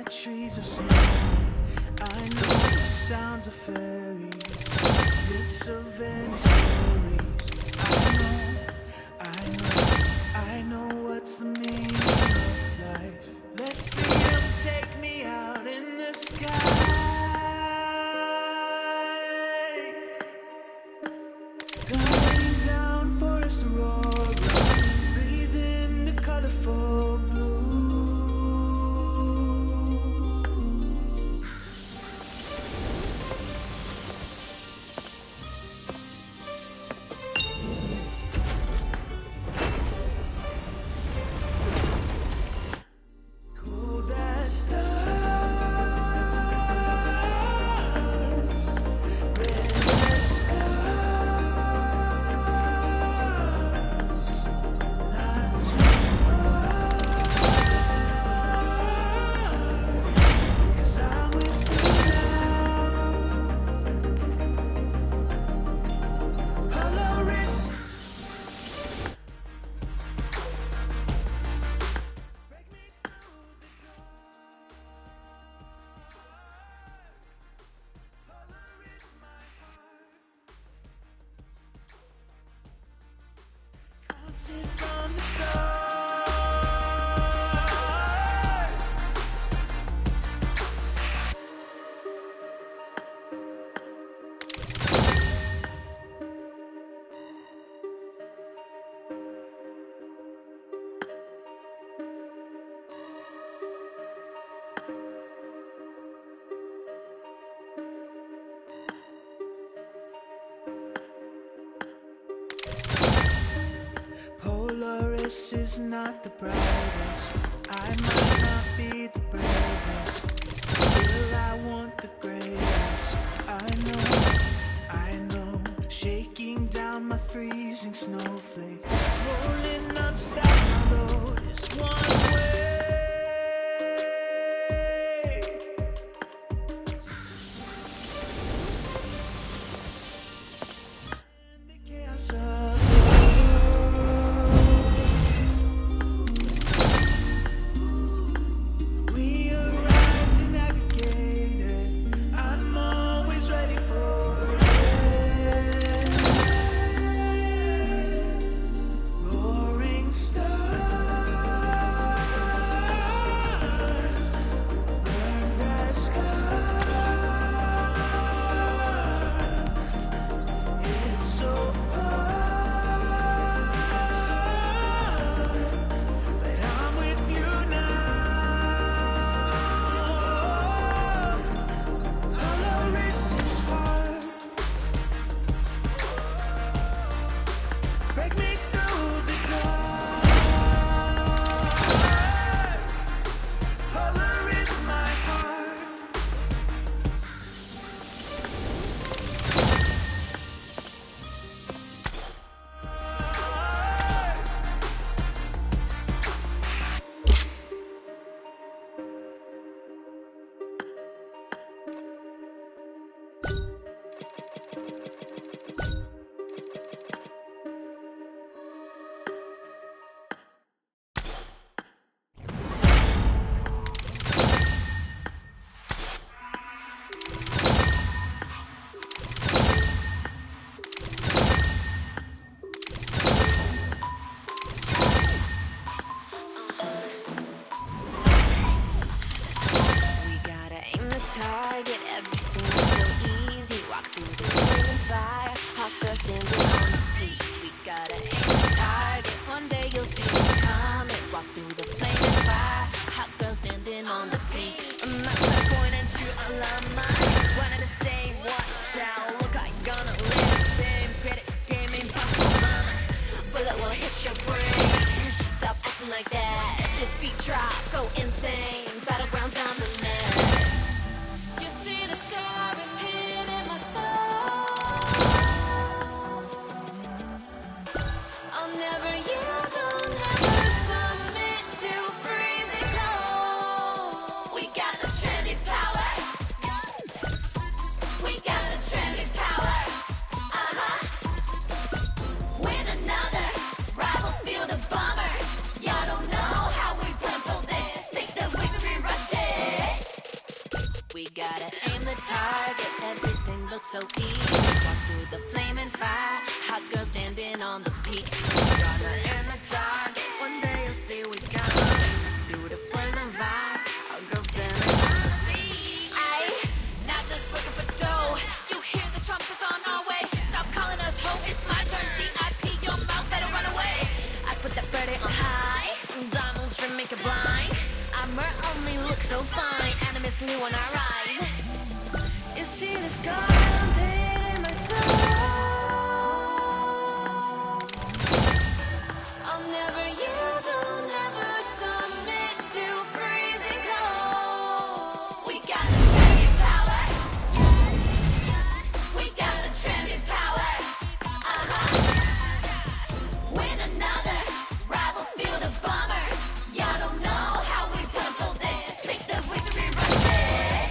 trees of sand. I know the sounds of fairies, myths of any stories. I know what's the meaning of life. Let freedom take me out in the sky. Gliding down forest aurora, breathe in the colorful blue. Cold as stars, red as scars, not too far, 'cause I'm with you now. Polaris. Break me through the Polaris, my heart. Constant from the start. Polaris is not the brightest. I might not be the bravest. Still, I want the greatest. I know. Shaking down my freezing snowflake. Rolling non-stop, my road is one way. In the chaos of we arrived and navigated. I'm always ready for it. Roaring stars, burned as scars. It's so far, but I'm with you now. Polaris is hard. Break me through the dark. Polaris, my heart. We gotta aim the target, everything is so easy. Walk through the flaming fire, hot girl standing on the peak. We gotta aim the target, one day you'll see me coming. Walk through the flaming fire, hot girl standing on the peak. I'm at the point and you alarm mine. Wanted to say watch out, look like gonna live in critics game impossible mine. Bullet will hit your brain. Stop acting like that. This beat drop, go insane. Battlegrounds on the net. You see the scar repeat in my soul. I'll never yield, I'll never submit to freezing cold. We got the trendy power. We got the trendy power. Win another. Rivals feel the bummer. Y'all don't know how we plan for this. so easy. Walk through the flaming fire, hot girl standing on the peak. Gonna end the target, one day you'll see we got through the flaming fire, hot girl standing on the peak. Ayy, not just looking for dough, you hear the trumpets on our way. Stop calling us ho, it's my turn. CIP, your mouth better run away. I put that Friday on high, diamonds trim make it blind. Armor only look so fine, animus new when I ride. You see the scar I'm painting in my soul. I'll never yield, I'll never submit to freezing cold. We got the trending power. We got the trending power. Win another, rivals feel the bummer. Y'all don't know how we come for this. Take the victory rush.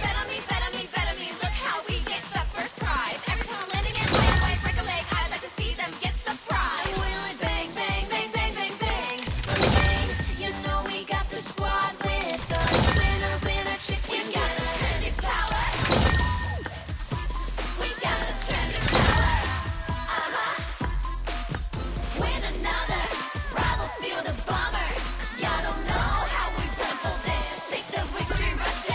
Bet on me, bet on me, bet on me. Look how we get the first prize. Every time I'm landing it, fly away, break a leg. I'd like to see them get surprised. And we'll bang, bang, bang, bang, bang, bang. Bang, you know we got the squad with us. Winner, winner, chick, we got the trending power. We got the trending power. Win another, rivals feel the bummer. Y'all don't know how we run for this. Take the victory rush.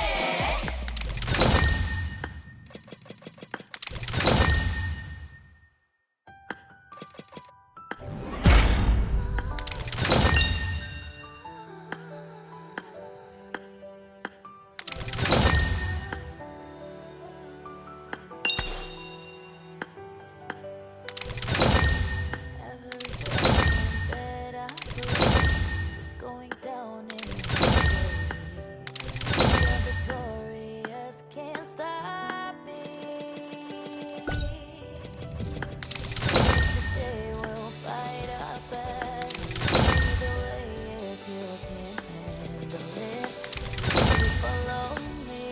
Every second that I breathe is going down in history. You're victorious, can't stop me. Today we'll fight our best. Either way, if you can't handle it, you follow me.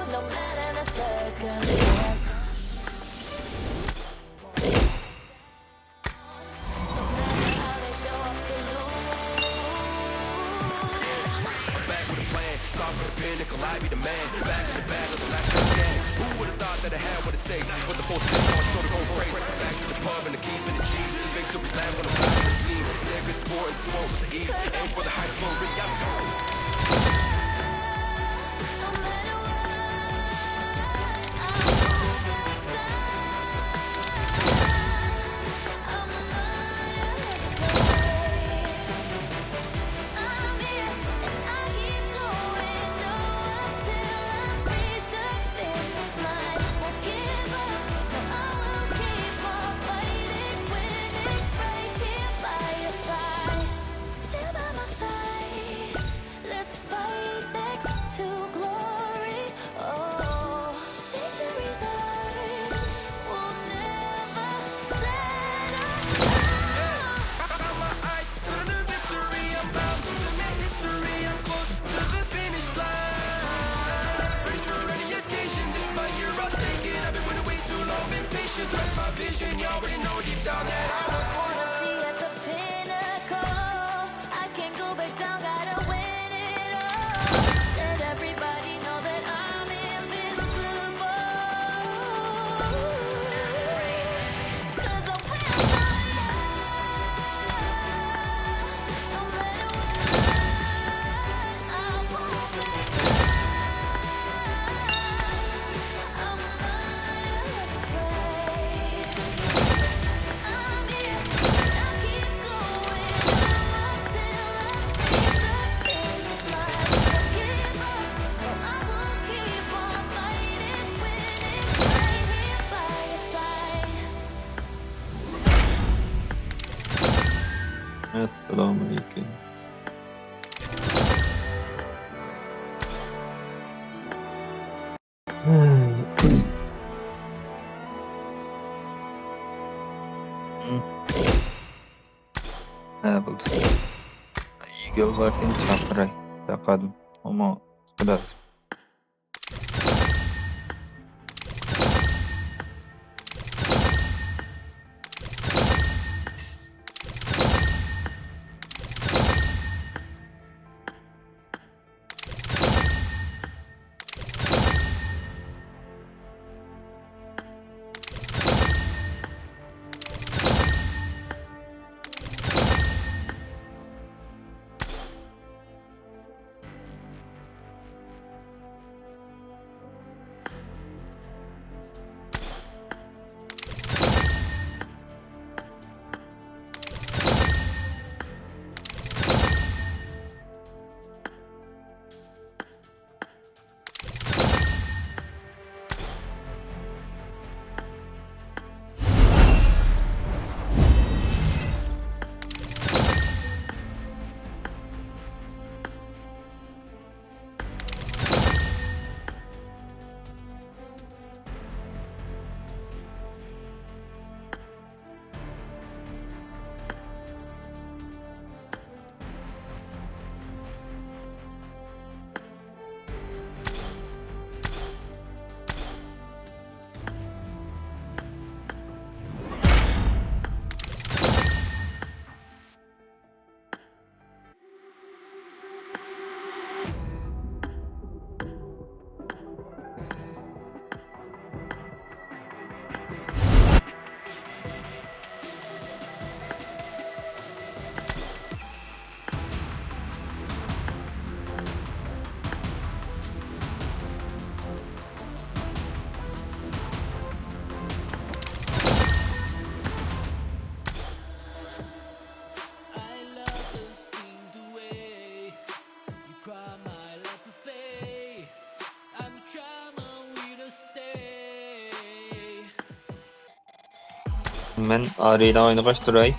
No matter the circumstance, no matter how they show up to lose. Back with a plan, start with a pinnacle, I be the man. Back in the battle, the last stand. Who would have thought that I had what it takes? But the force is on, show to go crazy. Back to the pub and the keeping it cheap. Victory lap on the ride of the team. Nigga sport and smoke with the E. Aim for the high score, really, I'm going. No matter what, I won't back down. I'm not afraid. I'm here and I keep going. No, until I reach the finish line. Won't give up, no, I will keep on fighting, winning, right here by your side. Stand by my side. Let's fight next to glory. Oh, victory's ours. We'll never settle. Got my eyes to the victory, I'm about to make history. I'm close to the finish line. Ready for any occasion, this my year, I'll take it. I've been waiting way too long, been patient. Trust my vision, you already know deep down that I was born to See at the pinnacle, I can't go back down, gotta win it all. Let everybody know that I'm invincible. 'Cause I will fight, no matter what, I won't back down. I'm not afraid. I'm here, and I'll keep going until I reach the finish line. Won't give up, no, I will keep on fighting, winning, right here by your side. Assalamu alaikum. bo'ldi. Uyga borgin chaqiray. Taqadim. Ammo xullas. Men Ari ile oynaştıray.